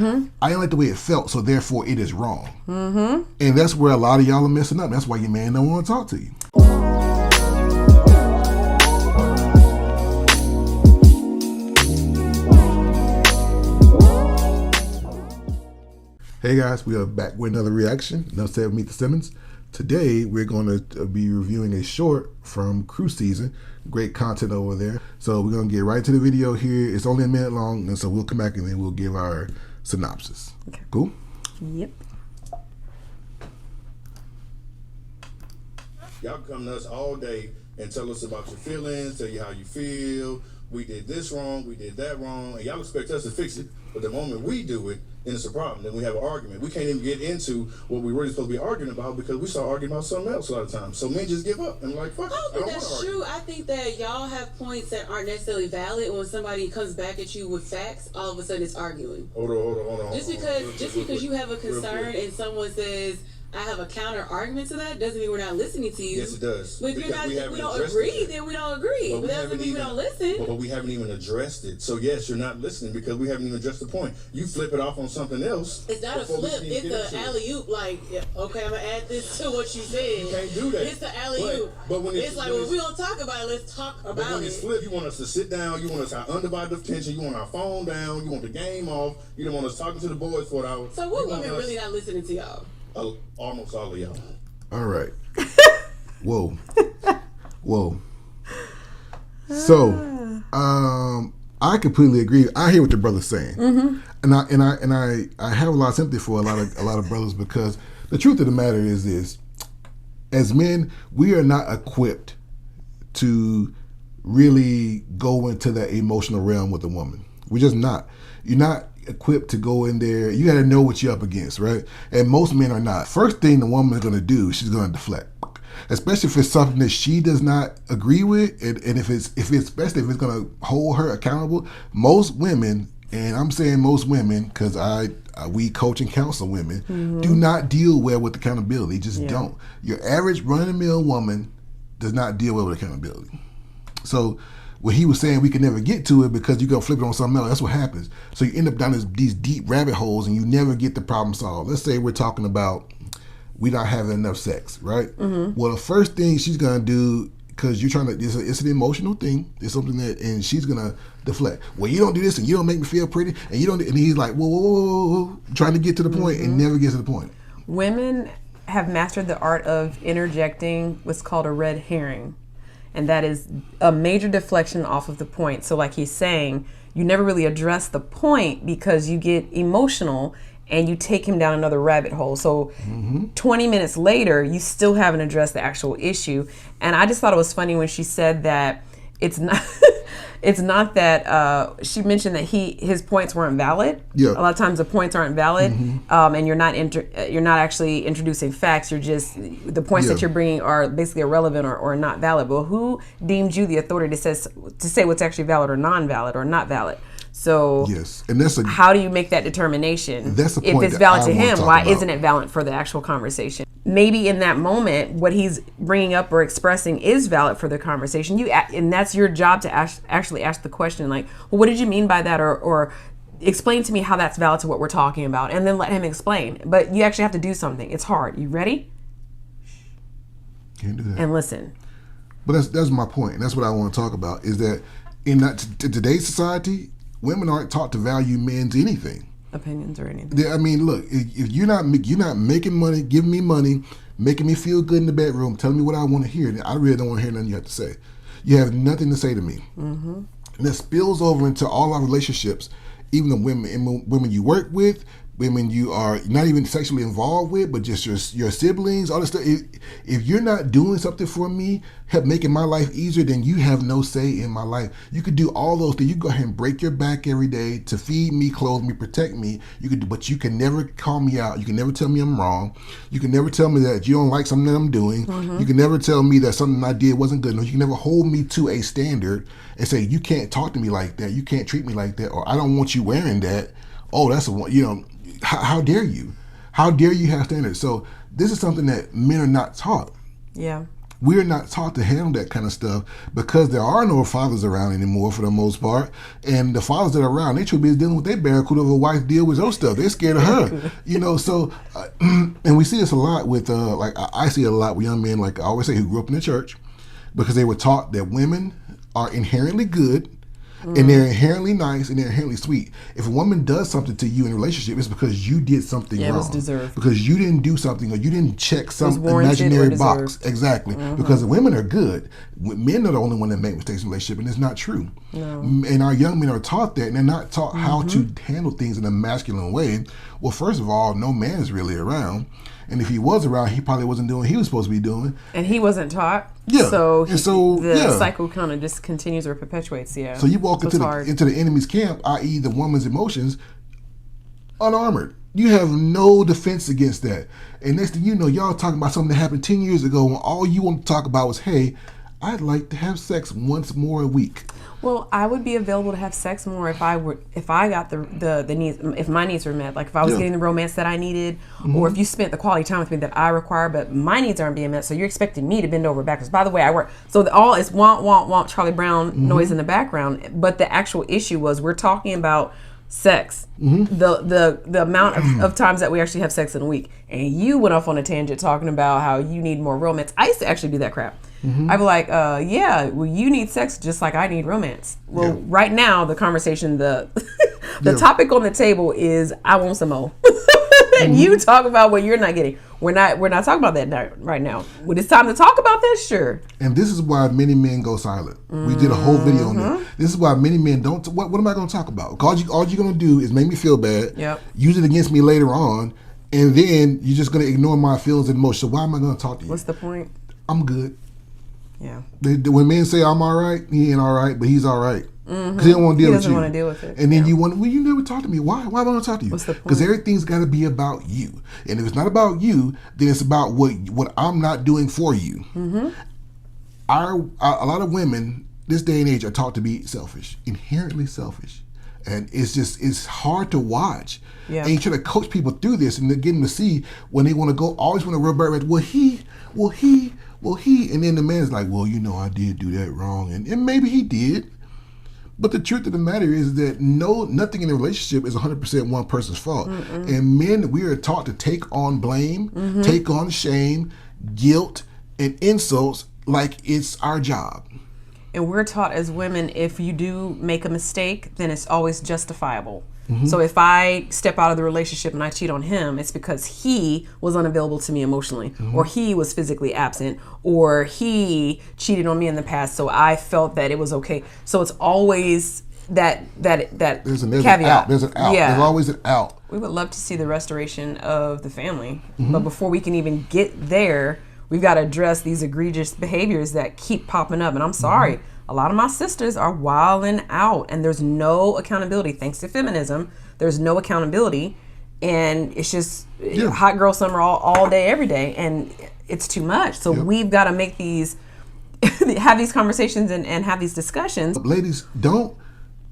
I didn't like the way it felt, so therefore it is wrong. And that's where a lot of y'all are messing up. That's why your man don't want to talk to you. Hey guys, we are back with another reaction. Enough said, Meet the Simmons. Today we're going to be reviewing a short from Krew season. Great content over there. So we're going to get right to the video here. It's only a minute long, and so we'll come back and then we'll give our synopsis. Okay. Cool? Yep. Y'all come to us all day and tell us about your feelings, tell you how you feel. We did this wrong, we did that wrong, and y'all expect us to fix it. But the moment we do it, then it's a problem. Then we have an argument. We can't even get into what we really supposed to be arguing about because we start arguing about something else a lot of times. So men just give up and like, fuck it. I don't think that's true. I think that y'all have points that aren't necessarily valid. When somebody comes back at you with facts, all of a sudden it's arguing. Hold on. Just because you have a concern and someone says, I have a counter argument to that, doesn't mean we're not listening to you. Yes, it does. But if we don't agree, then we don't agree. But that doesn't mean we don't listen. But we haven't even addressed it. So yes, you're not listening because we haven't even addressed the point. You flip it off on something else. It's not a flip. It's an alley-oop. Like, okay, I'm going to add this to what you said. You can't do that. It's the alley-oop. But when it's like, when we don't talk about it, let's talk about it. But when it's flip, you want us to sit down. You want us our undivided attention. You want our phone down. You want the game off. You don't want us talking to the boys for an hour. So what women really not listening to y'all? Almost all of y'all. All right. Whoa. So, I completely agree. I hear what the brother's saying, and I have a lot of sympathy for a lot of brothers because the truth of the matter is this: as men, we are not equipped to really go into that emotional realm with a woman. We're just not. You're not equipped to go in there. You got to know what you're up against, right? And most men are not. First thing the woman is going to do, she's going to deflect, especially if it's something that she does not agree with, and especially if it's going to hold her accountable. Most women, and I'm saying most women because we coach and counsel women, do not deal well with accountability. Just don't. Your average run-of-the-mill woman does not deal well with accountability. So when he was saying we could never get to it because you're going to flip it on something else, that's what happens. So you end up down these deep rabbit holes and you never get the problem solved. Let's say we're talking about we not having enough sex, right? Well, the first thing she's going to do, because you're trying to, it's an emotional thing. It's something that, and she's going to deflect. Well, you don't do this and you don't make me feel pretty and you don't, and he's like, whoa, trying to get to the point and never gets to the point. Women have mastered the art of interjecting what's called a red herring. And that is a major deflection off of the point. So like he's saying, you never really address the point because you get emotional and you take him down another rabbit hole. So 20 minutes later, you still haven't addressed the actual issue. And I just thought it was funny when she said that it's not it's not that she mentioned that his points weren't valid. Yeah. A lot of times the points aren't valid, and you're not actually introducing facts. You're just the points that you're bringing are basically irrelevant or not valid. But who deemed you the authority to say what's actually valid or non-valid or not valid? So yes, and that's how do you make that determination? That's the point. If it's valid to him, why isn't it valid for the actual conversation? Maybe in that moment, what he's bringing up or expressing is valid for the conversation. And that's your job to actually ask the question, like, well, what did you mean by that? Or explain to me how that's valid to what we're talking about, and then let him explain. But you actually have to do something. It's hard. You ready? Can't do that. And listen. But that's my point, and that's what I want to talk about. Is that in today's society, women aren't taught to value men's anything. Opinions or anything. I mean, look, if you're not making money, giving me money, making me feel good in the bedroom, telling me what I want to hear, then I really don't want to hear nothing you have to say. You have nothing to say to me. And that spills over into all our relationships, even the women you work with, women you are not even sexually involved with, but just your siblings, all this stuff. If you're not doing something for me, help making my life easier, then you have no say in my life. You could do all those things. You can go ahead and break your back every day to feed me, clothe me, protect me. But you can never call me out. You can never tell me I'm wrong. You can never tell me that you don't like something that I'm doing. You can never tell me that something I did wasn't good enough. You can never hold me to a standard and say, you can't talk to me like that. You can't treat me like that. Or I don't want you wearing that. Oh, that's a one, how dare you? How dare you have standards? So this is something that men are not taught. Yeah. We're not taught to handle that kind of stuff because there are no fathers around anymore for the most part. And the fathers that are around, they should be dealing with their barracuda of a wife deal with those stuff. They're scared of her. So, and we see this a lot with, like, I see it a lot with young men, like I always say, who grew up in the church because they were taught that women are inherently good, and they're inherently nice, and they're inherently sweet. If a woman does something to you in a relationship, it's because you did something wrong. It was deserved. Because you didn't do something, or you didn't check some imaginary box. Exactly. Because the women are good. Men are the only one that make mistakes in a relationship, and it's not true. No. And our young men are taught that, and they're not taught how to handle things in a masculine way. Well, first of all, no man is really around. And if he was around, he probably wasn't doing what he was supposed to be doing. And he wasn't taught. Yeah. So the cycle kind of just continues or perpetuates, yeah. So you walk into the enemy's camp, i.e. the woman's emotions, unarmored. You have no defense against that. And next thing you know, y'all talking about something that happened 10 years ago when all you want to talk about was, hey, I'd like to have sex once more a week. Well, I would be available to have sex more if I got the needs, if my needs were met. Like if I was getting the romance that I needed, or if you spent the quality time with me that I require, but my needs aren't being met, so you're expecting me to bend over backwards. By the way, I work, so all is want, want, want, Charlie Brown noise in the background. But the actual issue was we're talking about sex, the amount of times that we actually have sex in a week, and you went off on a tangent talking about how you need more romance. I used to actually do that crap. I'd be like, well, you need sex just like I need romance. Well, right now, the conversation, the topic on the table is I want some more. And you talk about what you're not getting. We're not talking about that right now. When it's time to talk about that, sure. And this is why many men go silent. We did a whole video on this. This is why many men don't. What am I going to talk about? All you're going to do is make me feel bad. Use it against me later on, and then you're just going to ignore my feelings and emotions. So why am I going to talk to you? What's the point? I'm good. Yeah. When men say I'm all right, he ain't all right, but he's all right. Because he don't want to deal with you. He doesn't want to deal with it. And then you want, well, you never talk to me. Why am I going to talk to you? What's the point? Because everything's got to be about you. And if it's not about you, then it's about what I'm not doing for you. A lot of women this day and age are taught to be selfish, inherently selfish. And it's hard to watch. And you try to coach people through this and get them to see when they want to go, always want to revert back, well, he, and then the man's like, well, I did do that wrong. And maybe he did. But the truth of the matter is that nothing in a relationship is 100% one person's fault. And men, we are taught to take on blame, take on shame, guilt, and insults like it's our job. And we're taught as women, if you do make a mistake, then it's always justifiable. So if I step out of the relationship and I cheat on him, it's because he was unavailable to me emotionally, or he was physically absent, or he cheated on me in the past, so I felt that it was okay. So it's always that there's caveat. An out. There's an out. There's always an out. We would love to see the restoration of the family, but before we can even get there, we've got to address these egregious behaviors that keep popping up. And I'm sorry. A lot of my sisters are wilding out, and there's no accountability. Thanks to feminism, there's no accountability, and it's just hot girl summer all day, every day, and it's too much. So we've got to make have these conversations and have these discussions. Ladies, don't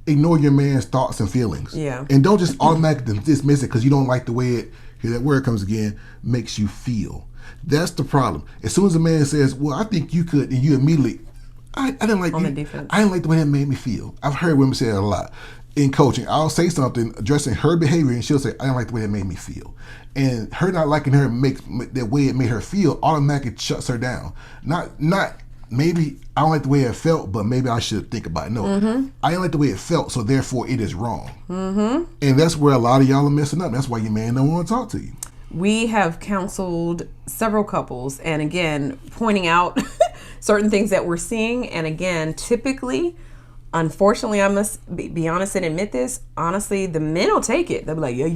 ignore your man's thoughts and feelings. And don't just automatically dismiss it because you don't like the way here that word comes again, makes you feel. That's the problem. As soon as a man says, well, I think you could, and you immediately, I didn't like the defense. I didn't like the way that made me feel. I've heard women say that a lot in coaching. I'll say something addressing her behavior, and she'll say, I didn't like the way that made me feel. And her not liking her the way it made her feel automatically shuts her down. Not maybe I don't like the way it felt, but maybe I should think about it. No, I didn't like the way it felt, so therefore it is wrong. And that's where a lot of y'all are messing up. That's why your man don't want to talk to you. We have counseled several couples, and again, pointing out certain things that we're seeing. And again, typically, unfortunately, I must be honest and admit this. Honestly, the men will take it. They'll be like, yeah,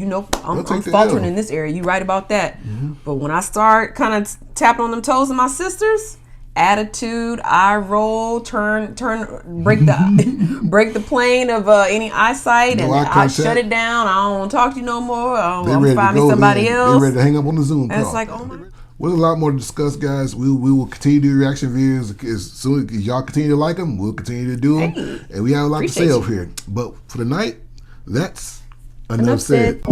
I'm faltering in this area. You right about that. But when I start kind of tapping on them toes of my sisters, attitude, eye roll, break the plane of any eyesight, and I shut it down. I don't want to talk to you no more. I'm gonna find me somebody else. They're ready to hang up on the Zoom call. And it's like, oh my. There's a lot more to discuss, guys. We will continue to do reaction videos as soon as y'all continue to like them. We'll continue to do them, and we have a lot to say over here. But for tonight, that's enough said.